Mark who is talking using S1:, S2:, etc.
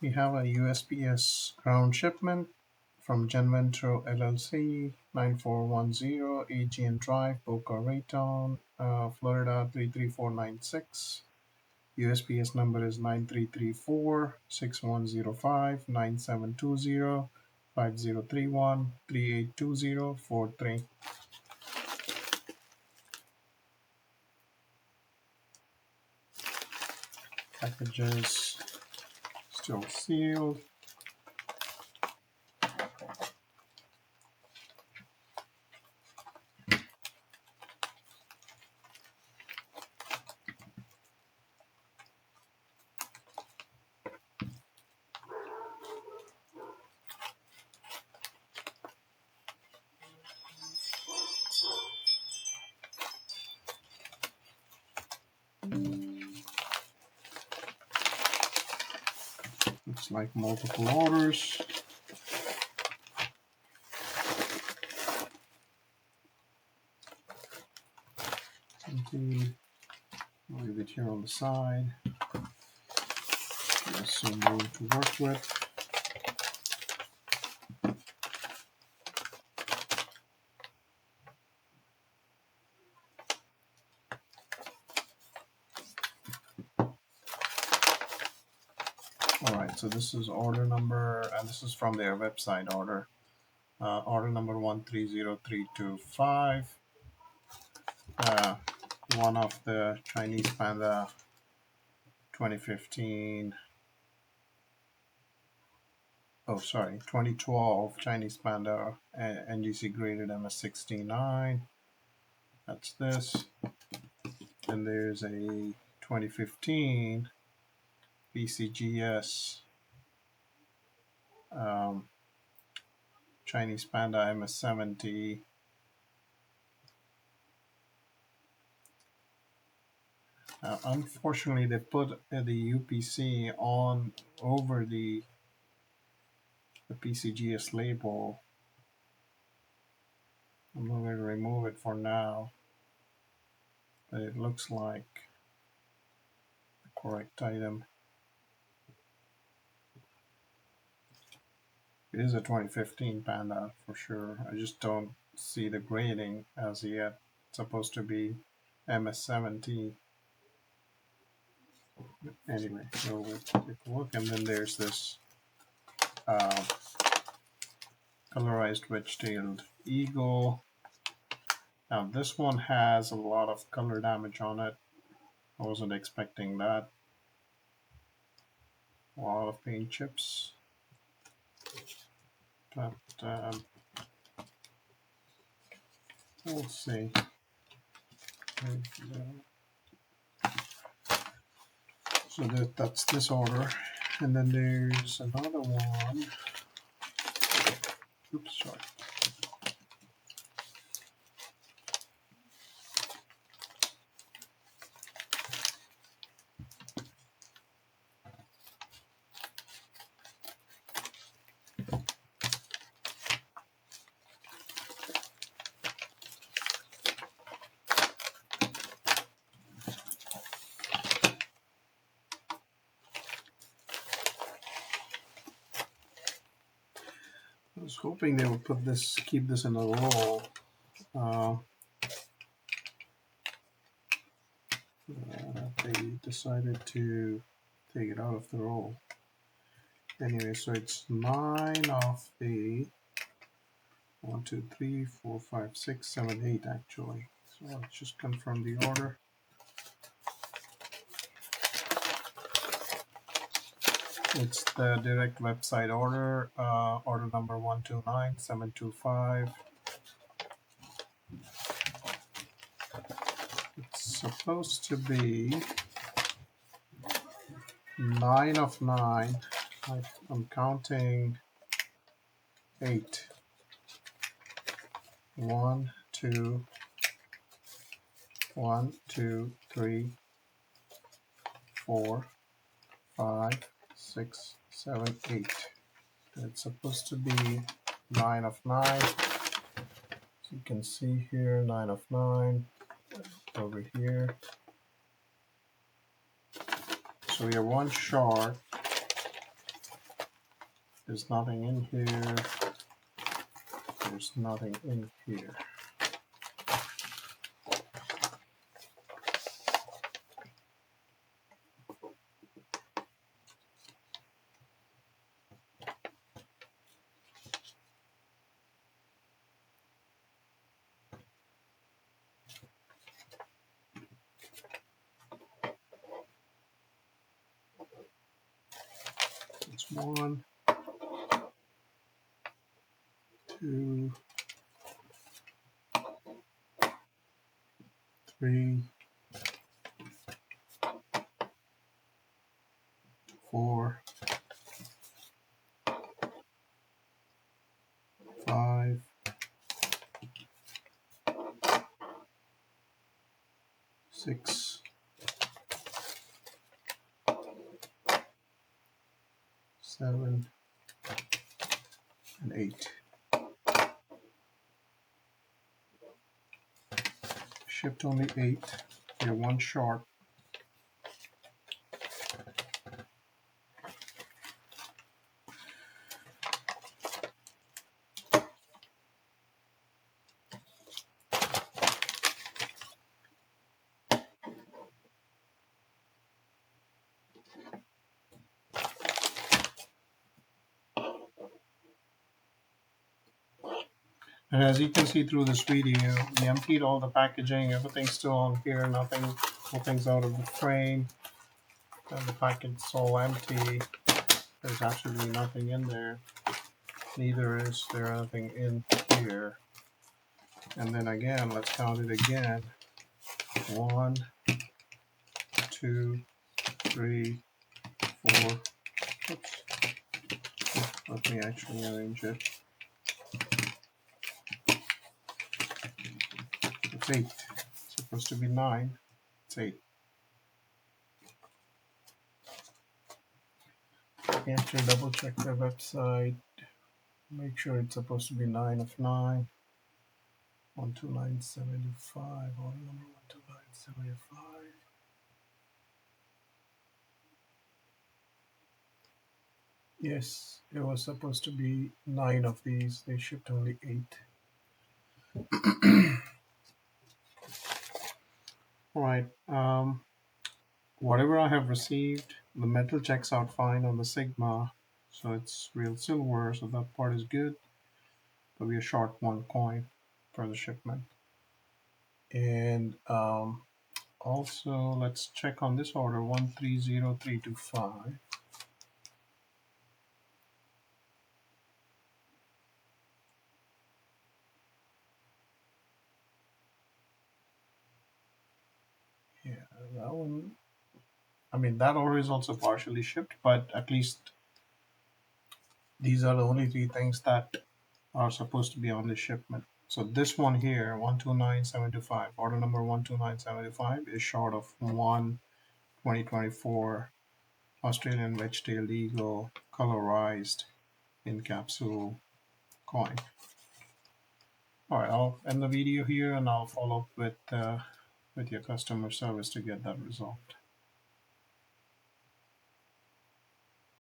S1: We have a USPS ground shipment from Genventro LLC, 9410 AGN Drive, Boca Raton, Florida 33496. USPS number is 9334-6105-9720-5031-3820-43. Packages still sealed. Looks like multiple orders. I'll leave it here on the side. There's some room to work with. Alright, so this is order number, and this is from their website order. Order number 130325. One of the Chinese Panda 2015, 2012 Chinese Panda NGC graded MS69. That's this. Then there's a 2015 BCGS Chinese Panda MS70. Unfortunately, they put the UPC on over the PCGS label. I'm going to remove it for now, but it looks like the correct item. It is a 2015 Panda for sure. I just don't see the grading as yet. It's supposed to be MS70. Anyway, so we'll take a look, and then there's this colorized wedge-tailed eagle. Now this one has a lot of color damage on it. I wasn't expecting that. A lot of paint chips. But we'll see. So that's this order. And then there's another one. Oops, sorry. I was hoping they would keep this in a roll. They decided to take it out of the roll. Anyway, so it's 9 of the 1, 2, 3, 4, 5, 6, 7, 8 actually. So let's just confirm the order. It's the direct website order, order number 129725. It's supposed to be 9 of 9. I'm counting 8. 1, 2, 1, 2, 3, 4, 5, 6, 7, 8. It's supposed to be 9 of 9. So you can see here 9 of 9 over here. So we are one short There's nothing in here. There's nothing in here. It's 1, 2, 3, 4, 5, 6, 7, and 8. Shipped only 8. You're 1 short. And as you can see through this video, we emptied all the packaging. Everything's still on here. Nothing's out of the frame. And the package is all empty. There's absolutely nothing in there. Neither is there anything in here. And then again, let's count it again. 1, 2, 3, 4. Oops. Let me actually arrange it. It's 8. It's supposed to be 9. It's 8. You have to double check the website. Make sure it's supposed to be 9 of 9. 12975. Order number 12975. Yes, it was supposed to be 9 of these. They shipped only 8. Alright, whatever I have received, the metal checks out fine on the Sigma, so it's real silver, so that part is good. But we are short 1 coin for the shipment. And also, let's check on this order 130325. Yeah, that one. I mean, that order is also partially shipped, but at least these are the only 3 things that are supposed to be on the shipment. So this one here, 129725, order number 129725 is short of 1 2024 Australian wedge-tailed eagle colorized in capsule coin. Alright, I'll end the video here and I'll follow up with your customer service to get that resolved.